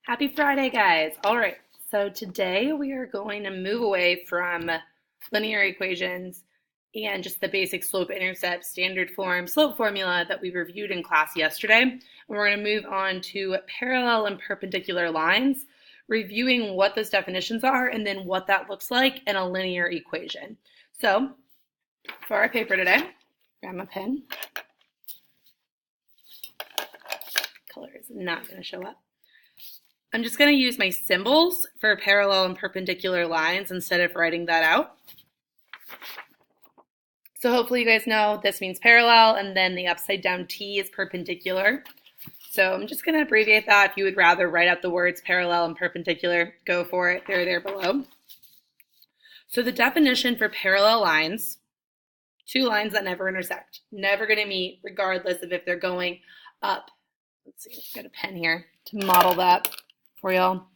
Happy Friday, guys. All right, so today we are going to move away from linear equations and just the basic slope-intercept standard form slope formula that we reviewed in class yesterday. And we're going to move on to parallel and perpendicular lines, reviewing what those definitions are and then what that looks like in a linear equation. So for our paper today, grab my pen. Color is not going to show up. I'm just going to use my symbols for parallel and perpendicular lines instead of writing that out. So hopefully you guys know this means parallel, and then the upside down T is perpendicular. So I'm just going to abbreviate that. If you would rather write out the words parallel and perpendicular, go for it. They're there below. So the definition for parallel lines, two lines that never intersect, never going to meet regardless of if they're going up. Let's see, I've got a pen here to model that for y'all.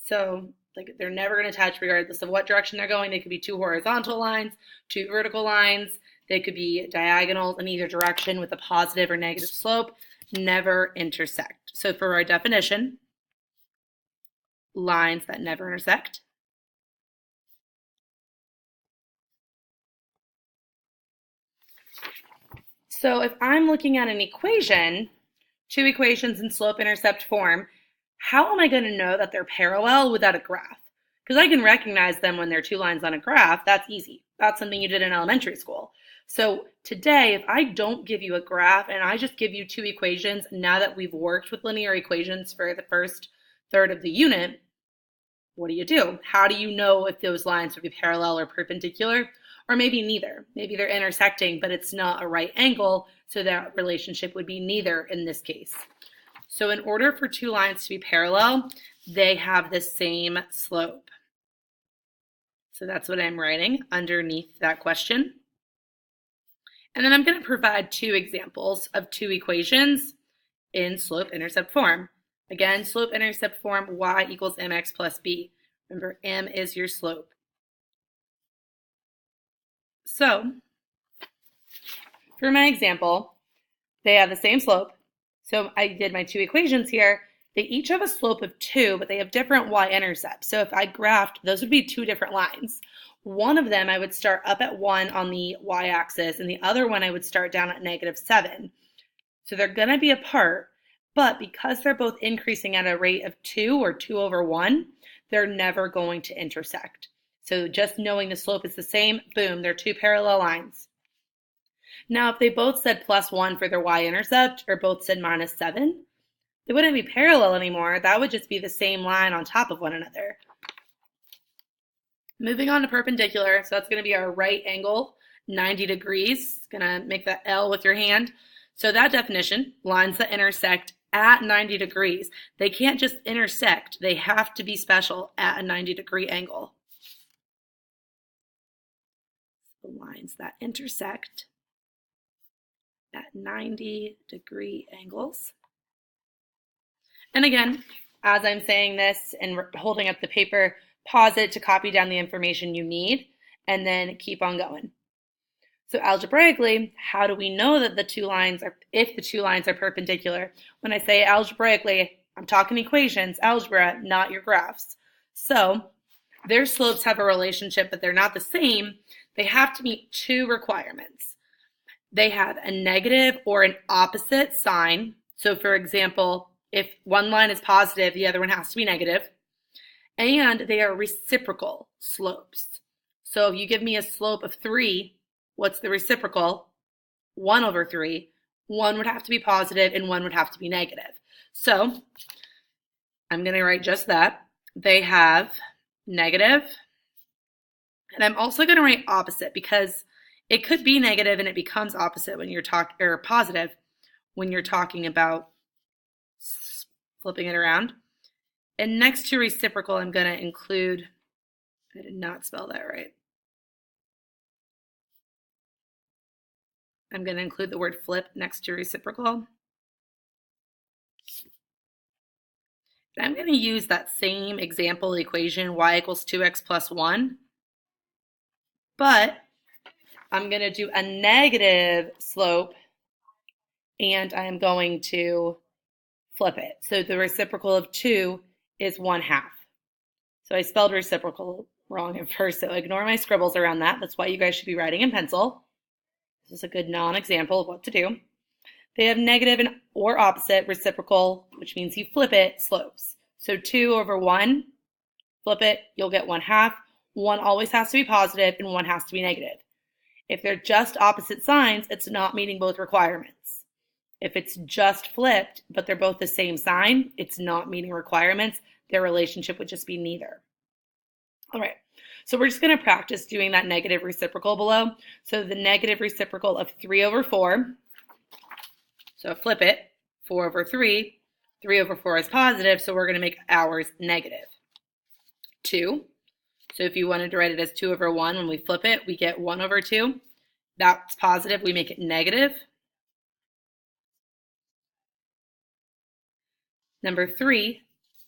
So like they're never going to touch regardless of what direction they're going. They could be two horizontal lines, two vertical lines. They could be diagonals in either direction with a positive or negative slope. Never intersect. So for our definition, lines that never intersect. So if I'm looking at an equation, two equations in slope-intercept form, how am I going to know that they're parallel without a graph? Because I can recognize them when they're two lines on a graph. That's easy. That's something you did in elementary school. So today, if I don't give you a graph and I just give you two equations, now that we've worked with linear equations for the first third of the unit, what do? How do you know if those lines would be parallel or perpendicular? Or maybe neither. Maybe they're intersecting, but it's not a right angle, so that relationship would be neither in this case. So in order for two lines to be parallel, they have the same slope. So that's what I'm writing underneath that question. And then I'm going to provide two examples of two equations in slope-intercept form. Again, slope-intercept form, y equals mx plus b. Remember, m is your slope. So for my example, they have the same slope. So I did my two equations here. They each have a slope of 2, but they have different y-intercepts. So if I graphed, those would be two different lines. One of them I would start up at 1 on the y-axis, and the other one I would start down at -7. So they're going to be apart, but because they're both increasing at a rate of 2 or 2 over 1, they're never going to intersect. So just knowing the slope is the same, boom, they're two parallel lines. Now, if they both said +1 for their y-intercept or both said -7, they wouldn't be parallel anymore. That would just be the same line on top of one another. Moving on to perpendicular, so that's going to be our right angle, 90 degrees. Going to make that L with your hand. So that definition, lines that intersect at 90 degrees. They can't just intersect. They have to be special at a 90-degree angle. The lines that intersect at 90-degree angles. And again, as I'm saying this and holding up the paper, pause it to copy down the information you need, and then keep on going. So algebraically, how do we know that if the two lines are perpendicular? When I say algebraically, I'm talking equations, algebra, not your graphs. So their slopes have a relationship, but they're not the same. They have to meet two requirements. They have a negative or an opposite sign. So for example, if one line is positive, the other one has to be negative. And they are reciprocal slopes. So if you give me a slope of 3, what's the reciprocal? 1 over 3. One would have to be positive and one would have to be negative. So I'm going to write just that. They have negative. And I'm also going to write opposite because it could be negative and it becomes opposite when you're positive when you're talking about flipping it around. And next to reciprocal, I'm going to include, I did not spell that right. I'm going to include the word flip next to reciprocal. And I'm going to use that same example equation, y equals 2x plus 1. But I'm going to do a negative slope, and I'm going to flip it. So the reciprocal of 2 is 1/2. So I spelled reciprocal wrong at first, so ignore my scribbles around that. That's why you guys should be writing in pencil. This is a good non-example of what to do. They have negative and or opposite reciprocal, which means you flip it, slopes. So 2/1, flip it, you'll get 1/2. 1 always has to be positive and 1 has to be negative. If they're just opposite signs, it's not meeting both requirements. If it's just flipped, but they're both the same sign, it's not meeting requirements. Their relationship would just be neither. All right, so we're just going to practice doing that negative reciprocal below. So the negative reciprocal of 3/4, so flip it, 4/3, 3/4 is positive, so we're going to make ours negative. 2, so if you wanted to write it as 2/1, when we flip it, we get 1/2. That's positive, we make it negative. Number 3,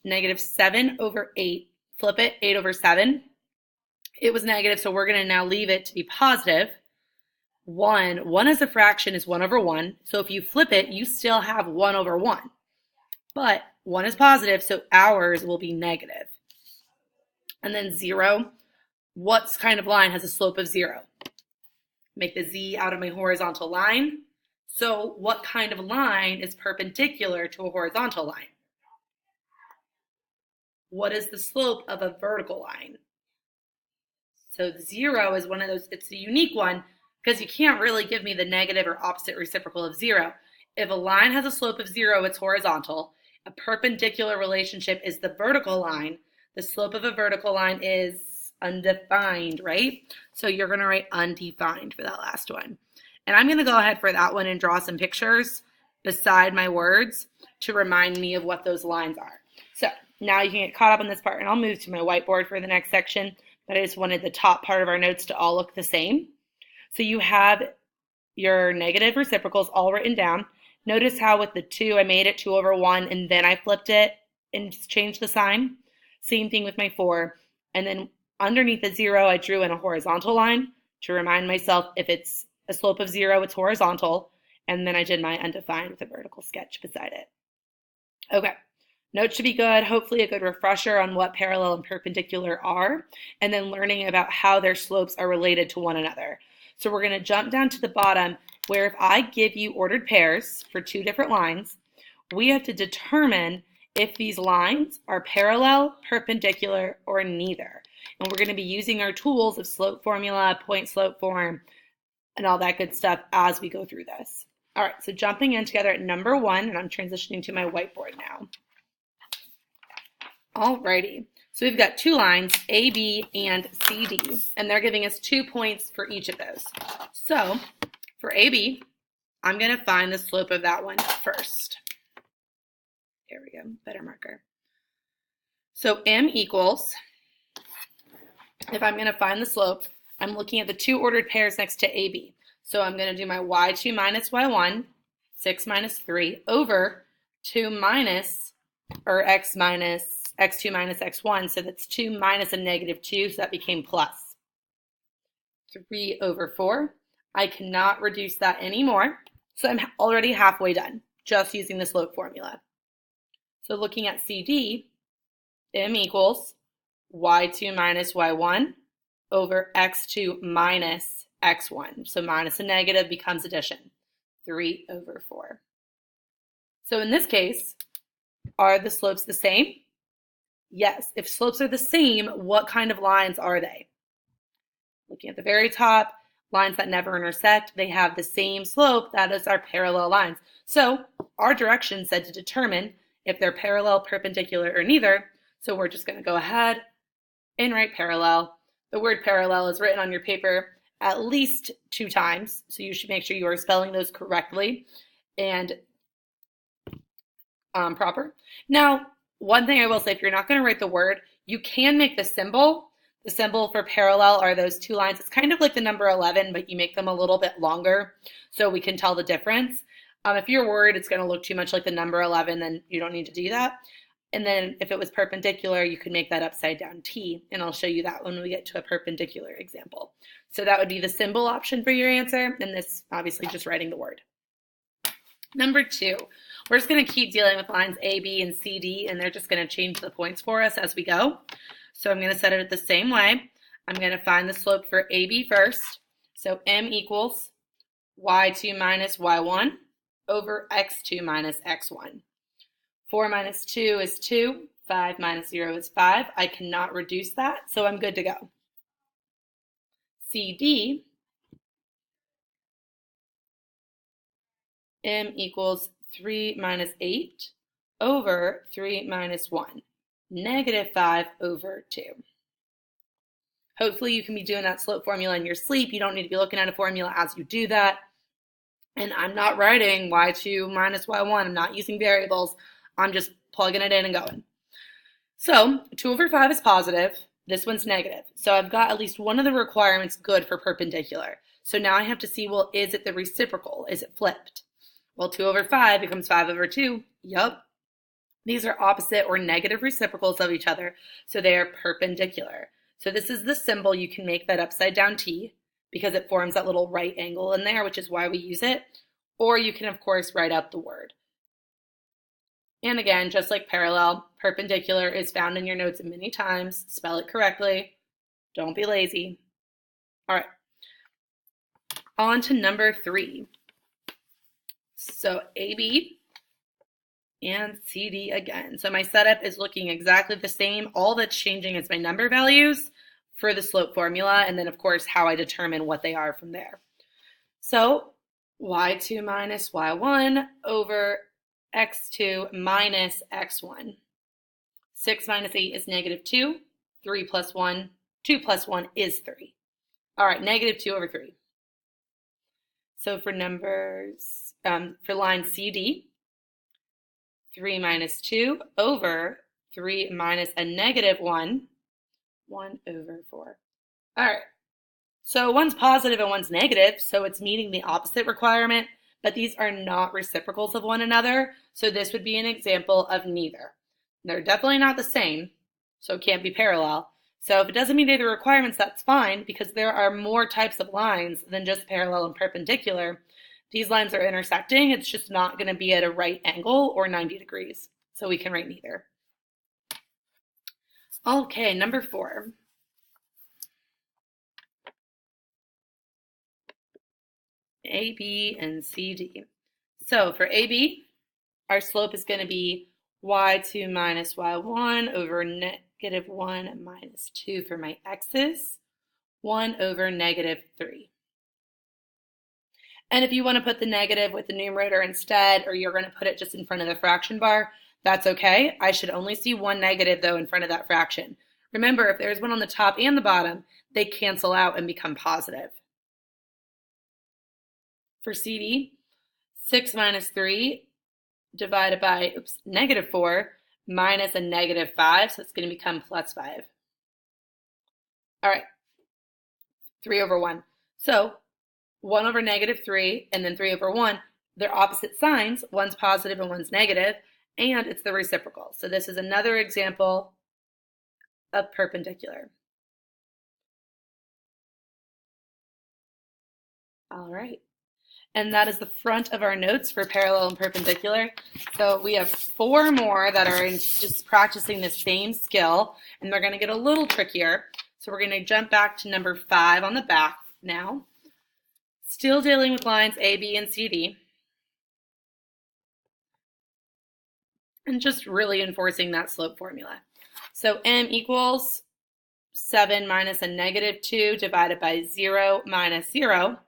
negative 7/8, flip it, 8/7. It was negative, so we're going to now leave it to be positive. 1 as a fraction is 1/1, so if you flip it, you still have 1/1. But 1 is positive, so ours will be negative. And then 0, what kind of line has a slope of 0? Make the Z out of my horizontal line. So what kind of line is perpendicular to a horizontal line? What is the slope of a vertical line? So 0 is one of those, it's a unique one because you can't really give me the negative or opposite reciprocal of 0. If a line has a slope of 0, it's horizontal. A perpendicular relationship is the vertical line. The slope of a vertical line is undefined, right? So you're going to write undefined for that last one. And I'm going to go ahead for that one and draw some pictures beside my words to remind me of what those lines are. So now you can get caught up in this part, and I'll move to my whiteboard for the next section, but I just wanted the top part of our notes to all look the same. So you have your negative reciprocals all written down. Notice how with the 2, I made it 2/1, and then I flipped it and changed the sign. Same thing with my 4. And then underneath the 0, I drew in a horizontal line to remind myself if it's a slope of 0, it's horizontal. And then I did my undefined with a vertical sketch beside it. Okay, notes should be good. Hopefully a good refresher on what parallel and perpendicular are, and then learning about how their slopes are related to one another. So we're going to jump down to the bottom where if I give you ordered pairs for 2 different lines, we have to determine if these lines are parallel, perpendicular, or neither. And we're going to be using our tools of slope formula, point slope form, and all that good stuff as we go through this. All right, so jumping in together at number 1, and I'm transitioning to my whiteboard now. Alrighty, so we've got 2 lines, AB and CD, and they're giving us 2 points for each of those. So for AB, I'm going to find the slope of that one first. There we go, better marker. So M equals, if I'm going to find the slope, I'm looking at the 2 ordered pairs next to AB. So I'm going to do my y2 minus y1, 6 minus 3, over 2 minus, or x2 minus x1, so that's 2 minus a negative 2, so that became plus. 3/4. I cannot reduce that anymore, so I'm already halfway done, just using the slope formula. So looking at CD, M equals y2 minus y1 over x2 minus x1. So minus a negative becomes addition, 3/4. So in this case, are the slopes the same? Yes. If slopes are the same, what kind of lines are they? Looking at the very top, lines that never intersect, they have the same slope. That is our parallel lines. So our direction said to determine if they're parallel, perpendicular, or neither. So we're just going to go ahead and write parallel. The word parallel is written on your paper at least 2 times, so you should make sure you are spelling those correctly and proper. Now, one thing I will say, if you're not going to write the word, you can make the symbol. The symbol for parallel are those 2 lines. It's kind of like the number 11, but you make them a little bit longer so we can tell the difference. If you're worried it's going to look too much like the number 11, then you don't need to do that. And then if it was perpendicular, you could make that upside down T, and I'll show you that when we get to a perpendicular example. So that would be the symbol option for your answer, and this obviously just writing the word. Number 2, We're just going to keep dealing with lines A, B, and C, D, and they're just going to change the points for us as we go. So I'm going to set it the same way. I'm going to find the slope for AB first. So M equals y2 minus y1 over x2 minus x1. 4 minus 2 is 2. 5 minus 0 is 5. I cannot reduce that, so I'm good to go. CD, M equals 3 minus 8 over 3 minus 1, negative 5 over 2. Hopefully you can be doing that slope formula in your sleep. You don't need to be looking at a formula as you do that. And I'm not writing y2 minus y1. I'm not using variables. I'm just plugging it in and going. So 2 over 5 is positive. This one's negative. So I've got at least one of the requirements good for perpendicular. So now I have to see, well, is it the reciprocal? Is it flipped? Well, 2 over 5 becomes 5 over 2. Yup. These are opposite or negative reciprocals of each other, so they are perpendicular. So this is the symbol. You can make that upside down T because it forms that little right angle in there, which is why we use it. Or you can, of course, write out the word. And again, just like parallel, perpendicular is found in your notes many times. Spell it correctly. Don't be lazy. All right. On to number 3. So AB and CD again. So my setup is looking exactly the same. All that's changing is my number values for the slope formula, and then of course how I determine what they are from there. So y2 minus y1 over x2 minus x1. 6 minus 8 is negative 2. 3 plus 1, 2 plus 1 is 3. All right, negative 2 over 3. So for numbers, for line CD, 3 minus 2 over 3 minus a negative 1, 1 over 4. All right, so one's positive and one's negative, so it's meeting the opposite requirement, but these are not reciprocals of one another, so this would be an example of neither. They're definitely not the same, so it can't be parallel. So if it doesn't meet either requirements, that's fine, because there are more types of lines than just parallel and perpendicular. These lines are intersecting. It's just not going to be at a right angle or 90 degrees. So we can write neither. Okay, number 4. AB and CD. So for AB, our slope is going to be y2 minus y1 over negative 1 minus 2 for my x's, 1 over negative 3. And if you want to put the negative with the numerator instead, or you're going to put it just in front of the fraction bar, that's okay. I should only see one negative, though, in front of that fraction. Remember, if there's one on the top and the bottom, they cancel out and become positive. For CD, 6 minus 3 divided by negative 4 minus a negative 5, so it's going to become plus 5. All right, 3 over 1. So 1 over negative 3 and then 3 over 1, they're opposite signs. One's positive and one's negative, and it's the reciprocal. So this is another example of perpendicular. All right. And that is the front of our notes for parallel and perpendicular. So we have 4 more that are just practicing the same skill, and they're going to get a little trickier. So we're going to jump back to number 5 on the back now. Still dealing with lines A, B, and CD. And just really enforcing that slope formula. So M equals 7 minus a negative 2 divided by 0 minus 0.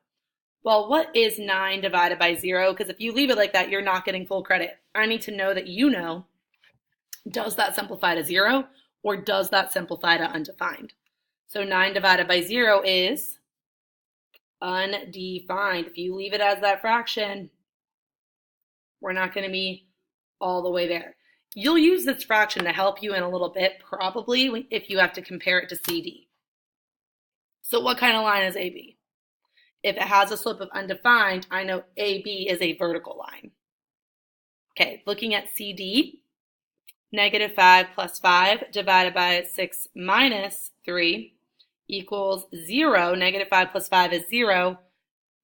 Well, what is 9 divided by 0? Because if you leave it like that, you're not getting full credit. I need to know that you know, does that simplify to 0 or does that simplify to undefined? So 9 divided by 0 is undefined. If you leave it as that fraction, we're not going to be all the way there. You'll use this fraction to help you in a little bit, probably, if you have to compare it to CD. So what kind of line is AB? If it has a slope of undefined, I know AB is a vertical line. Okay, looking at CD, negative 5 plus 5 divided by 6 minus 3 equals 0. Negative 5 plus 5 is 0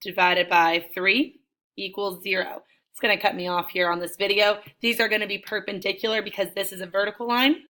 divided by 3 equals 0. It's going to cut me off here on this video. These are going to be perpendicular because this is a vertical line.